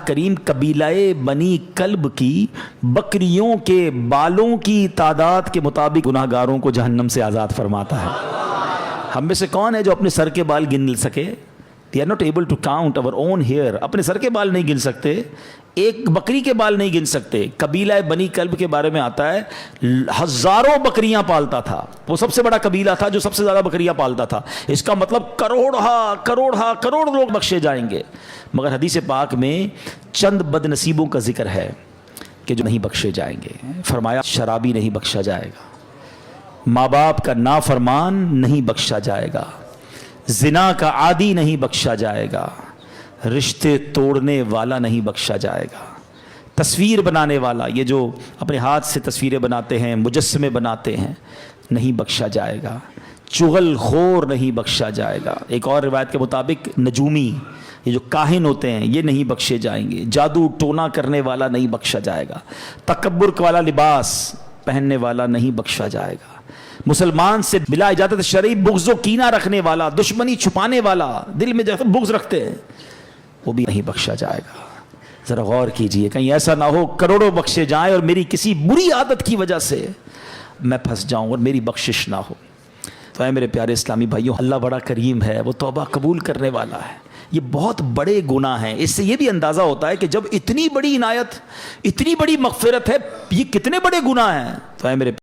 کریم قبیلہ بنی کلب کی بکریوں کے بالوں کی تعداد کے مطابق گناہ گاروں کو جہنم سے آزاد فرماتا ہے۔ ہم میں سے کون ہے جو اپنے سر کے بال گن سکے؟ We are not able to count our own hair. اپنے سر کے بال نہیں گن سکتے، ایک بکری کے بال نہیں گن سکتے۔ قبیلہ بنی کلب کے بارے میں آتا ہے ہزاروں بکریاں پالتا تھا، وہ سب سے بڑا قبیلہ تھا جو سب سے زیادہ بکریاں پالتا تھا۔ اس کا مطلب کروڑ لوگ بخشے جائیں گے، مگر حدیث پاک میں چند بد نصیبوں کا ذکر ہے کہ جو نہیں بخشے جائیں گے۔ فرمایا شرابی نہیں بخشا جائے گا، ماں باپ کا نافرمان نہیں بخشا جائے گا، زنا کا عادی نہیں بخشا جائے گا، رشتے توڑنے والا نہیں بخشا جائے گا، تصویر بنانے والا، یہ جو اپنے ہاتھ سے تصویریں بناتے ہیں، مجسمے بناتے ہیں، نہیں بخشا جائے گا، چغل خور نہیں بخشا جائے گا۔ ایک اور روایت کے مطابق نجومی، یہ جو کاہن ہوتے ہیں، یہ نہیں بخشے جائیں گے، جادو ٹونا کرنے والا نہیں بخشا جائے گا، تکبر والا لباس پہننے والا نہیں بخشا جائے گا، مسلمان سے بلا اجازت شرعی بغض و کینہ رکھنے والا، دشمنی چھپانے والا، دل میں جیسے بغض رکھتے ہیں، وہ بھی نہیں بخشا جائے گا۔ ذرا غور کیجئے، کہیں ایسا نہ ہو کروڑوں بخشے جائیں اور میری کسی بری عادت کی وجہ سے میں پھنس جاؤں اور میری بخشش نہ ہو۔ تو اے میرے پیارے اسلامی بھائیوں، اللہ بڑا کریم ہے، وہ توبہ قبول کرنے والا ہے۔ یہ بہت بڑے گناہ ہیں، اس سے یہ بھی اندازہ ہوتا ہے کہ جب اتنی بڑی عنایت، اتنی بڑی مغفرت ہے، یہ کتنے بڑے گناہ ہیں۔ تو اے میرے